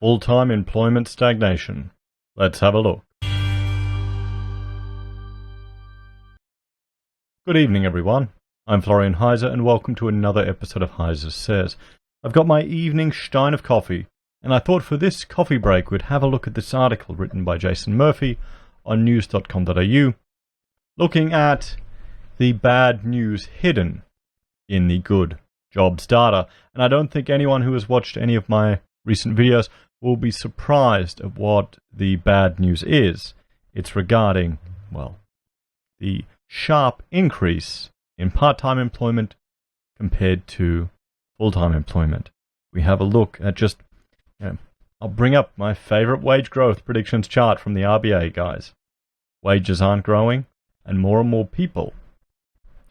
Full-time employment stagnation. Let's have a look. Good evening, everyone. I'm Florian Heise, and welcome to another episode of Heise Says. I've got my evening stein of coffee, and I thought for this coffee break we'd have a look at this article written by Jason Murphy on news.com.au, looking at the bad news hidden in the good jobs data. And I don't think anyone who has watched any of my recent videos will be surprised at what the bad news is. It's regarding, well, the sharp increase in part-time employment compared to full-time employment. We have a look at just, I'll bring up my favorite wage growth predictions chart from the RBA, guys. Wages aren't growing, and more people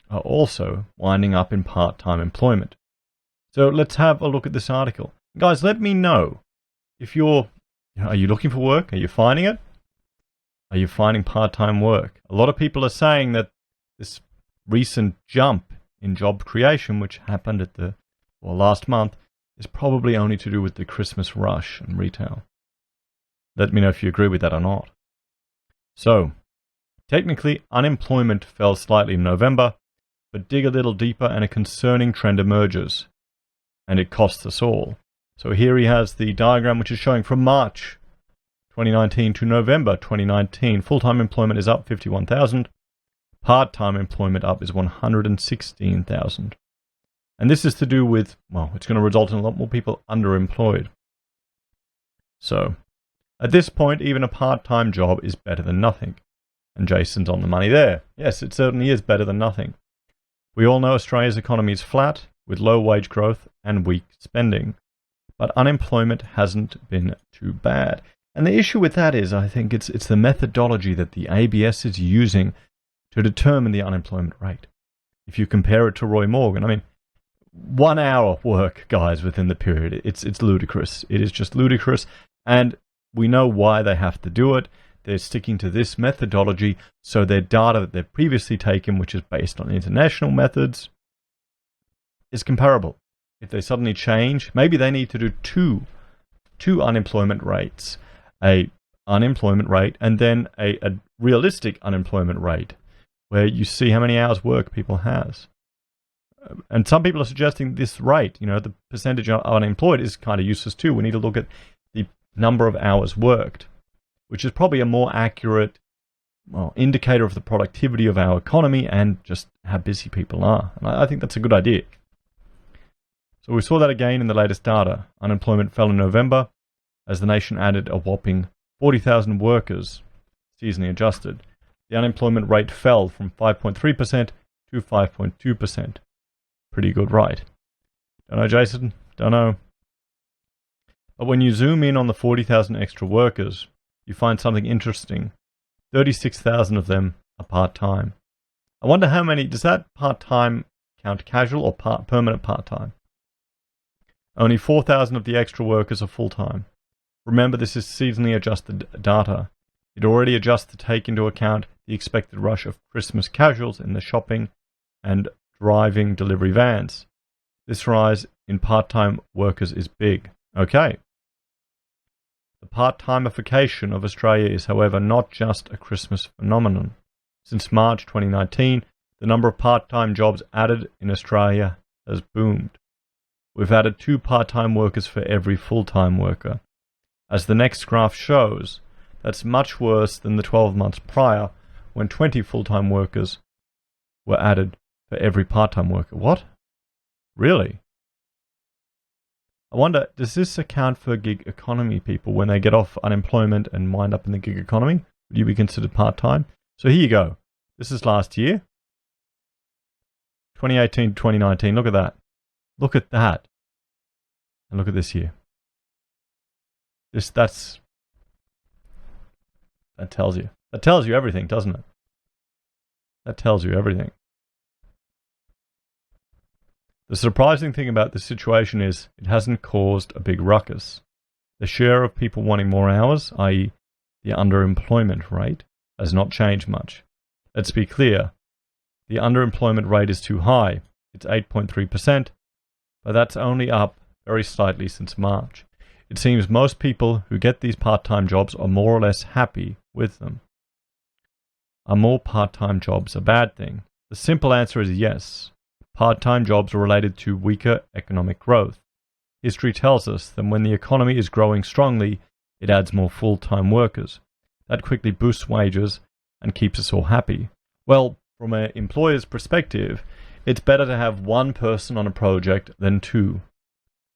are also winding up in part-time employment. So let's have a look at this article. Guys, let me know if are you looking for work? Are you finding it? Are you finding part-time work? A lot of people are saying that this recent jump in job creation, which happened last month, is probably only to do with the Christmas rush in retail. Let me know if you agree with that or not. So, technically, unemployment fell slightly in November, but dig a little deeper and a concerning trend emerges, and it costs us all. So here he has the diagram which is showing from March 2019 to November 2019. Full-time employment is up 51,000. Part-time employment up is 116,000. And this is to do with, it's going to result in a lot more people underemployed. So, at this point, even a part-time job is better than nothing. And Jason's on the money there. Yes, it certainly is better than nothing. We all know Australia's economy is flat, with low wage growth and weak spending. But unemployment hasn't been too bad. And the issue with that is, I think it's the methodology that the ABS is using to determine the unemployment rate. If you compare it to Roy Morgan, 1 hour work, guys, within the period, it's ludicrous. It is just ludicrous. And we know why they have to do it. They're sticking to this methodology, so their data that they've previously taken, which is based on international methods, is comparable. If they suddenly change, maybe they need to do two unemployment rates, a unemployment rate and then a realistic unemployment rate, where you see how many hours work people has. And some people are suggesting this rate, the percentage of unemployed, is kind of useless too. We need to look at the number of hours worked, which is probably a more accurate indicator of the productivity of our economy and just how busy people are. And I think that's a good idea. So we saw that again in the latest data. Unemployment fell in November as the nation added a whopping 40,000 workers, seasonally adjusted. The unemployment rate fell from 5.3% to 5.2%. Pretty good, right? Don't know, Jason? Don't know. But when you zoom in on the 40,000 extra workers, you find something interesting. 36,000 of them are part-time. I wonder how many, does that part-time count casual or permanent part-time? Only 4,000 of the extra workers are full-time. Remember, this is seasonally adjusted data. It already adjusts to take into account the expected rush of Christmas casuals in the shopping and driving delivery vans. This rise in part-time workers is big. Okay. The part-timeification of Australia is, however, not just a Christmas phenomenon. Since March 2019, the number of part-time jobs added in Australia has boomed. We've added 2 part-time workers for every full-time worker. As the next graph shows, that's much worse than the 12 months prior, when 20 full-time workers were added for every part-time worker. What? Really? I wonder, does this account for gig economy people when they get off unemployment and wind up in the gig economy? Would you be considered part-time? So here you go. This is last year. 2018 to 2019. Look at that. Look at that. And look at this year. That tells you. That tells you everything, doesn't it? That tells you everything. The surprising thing about this situation is it hasn't caused a big ruckus. The share of people wanting more hours, i.e. the underemployment rate, has not changed much. Let's be clear. The underemployment rate is too high. It's 8.3%, but that's only up very slightly since March. It seems most people who get these part-time jobs are more or less happy with them. Are more part-time jobs a bad thing? The simple answer is yes. Part-time jobs are related to weaker economic growth. History tells us that when the economy is growing strongly, it adds more full-time workers. That quickly boosts wages and keeps us all happy. Well, from an employer's perspective, it's better to have one person on a project than two.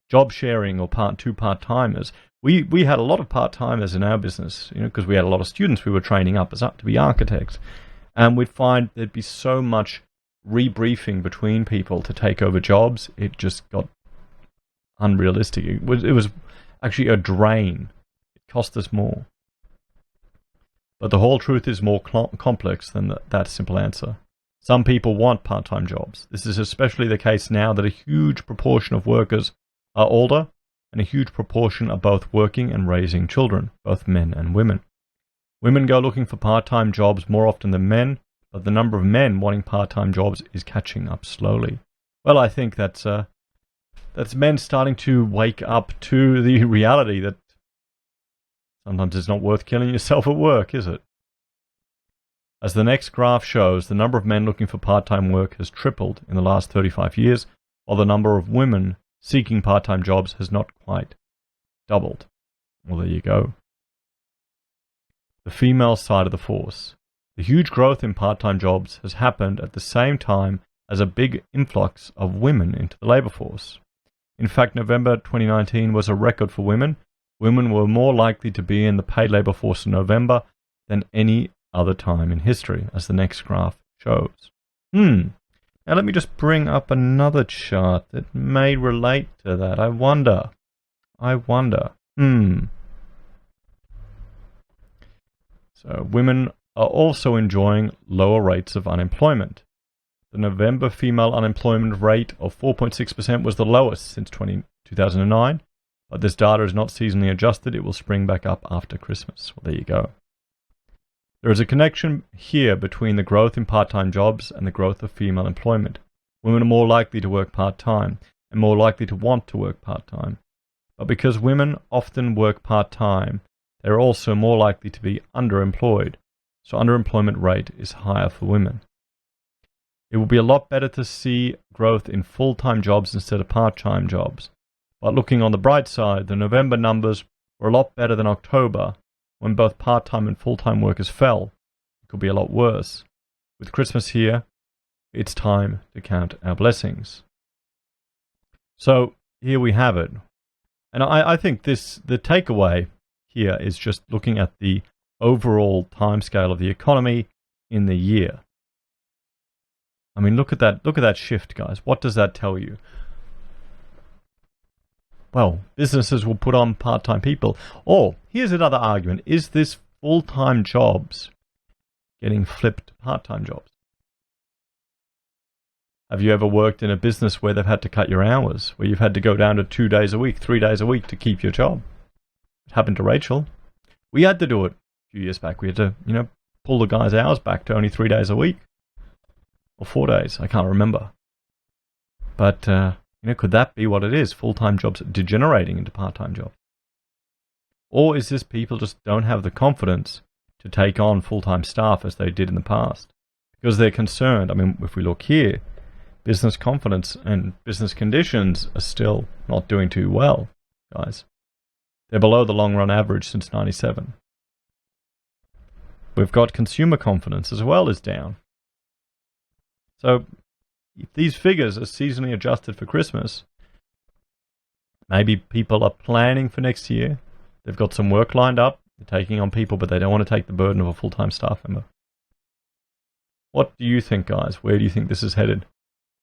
Job sharing or two part-timers. We had a lot of part-timers in our business, because we had a lot of students we were training up to be architects. And we'd find there'd be so much rebriefing between people to take over jobs. It just got unrealistic. It was actually a drain. It cost us more. But the whole truth is more complex than that simple answer. Some people want part-time jobs. This is especially the case now that a huge proportion of workers are older, and a huge proportion are both working and raising children, both men and women. Women go looking for part-time jobs more often than men, but the number of men wanting part-time jobs is catching up slowly. Well, I think that's men starting to wake up to the reality that sometimes it's not worth killing yourself at work, is it? As the next graph shows, the number of men looking for part-time work has tripled in the last 35 years, while the number of women seeking part-time jobs has not quite doubled. Well, there you go. The female side of the force. The huge growth in part-time jobs has happened at the same time as a big influx of women into the labour force. In fact, November 2019 was a record for women. Women were more likely to be in the paid labour force in November than any other time in history, as the next graph shows. Now let me just bring up another chart that may relate to that. I wonder. So women are also enjoying lower rates of unemployment. The November female unemployment rate of 4.6% was the lowest since 2009, but this data is not seasonally adjusted. It will spring back up after Christmas. Well, there you go. There is a connection here between the growth in part-time jobs and the growth of female employment. Women are more likely to work part-time and more likely to want to work part-time. But because women often work part-time, they are also more likely to be underemployed, so underemployment rate is higher for women. It will be a lot better to see growth in full-time jobs instead of part-time jobs. But looking on the bright side, the November numbers were a lot better than October, when both part-time and full-time workers fell. It could be a lot worse. With Christmas here, it's time to count our blessings. So here we have it. And I think the takeaway here is just looking at the overall timescale of the economy in the year. I mean, look at that shift, guys. What does that tell you? Well, businesses will put on part-time people. Or, here's another argument. Is this full-time jobs getting flipped to part-time jobs? Have you ever worked in a business where they've had to cut your hours, where you've had to go down to 2 days a week, 3 days a week to keep your job? It happened to Rachel. We had to do it a few years back. We had to, pull the guys' hours back to only 3 days a week. Or 4 days, I can't remember. But, could that be what it is? Full-time jobs degenerating into part-time jobs? Or is this people just don't have the confidence to take on full-time staff as they did in the past? Because they're concerned. I mean, if we look here, business confidence and business conditions are still not doing too well, guys. They're below the long-run average since '97. We've got consumer confidence as well as down. So, if these figures are seasonally adjusted for Christmas, maybe people are planning for next year. They've got some work lined up. They're taking on people, but they don't want to take the burden of a full-time staff member. What do you think, guys? Where do you think this is headed?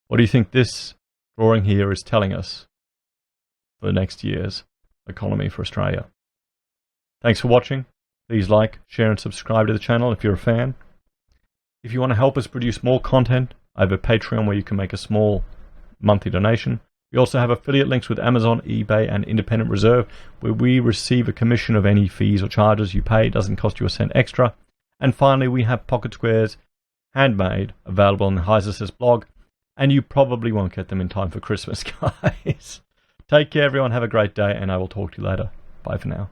What do you think this drawing here is telling us for next year's economy for Australia? Thanks for watching. Please like, share and subscribe to the channel if you're a fan. If you want to help us produce more content, I have a Patreon where you can make a small monthly donation. We also have affiliate links with Amazon, eBay and Independent Reserve, where we receive a commission of any fees or charges you pay. It doesn't cost you a cent extra. And finally, we have pocket squares, handmade, available on the Heise blog, and you probably won't get them in time for Christmas, guys. Take care, everyone. Have a great day, and I will talk to you later. Bye for now.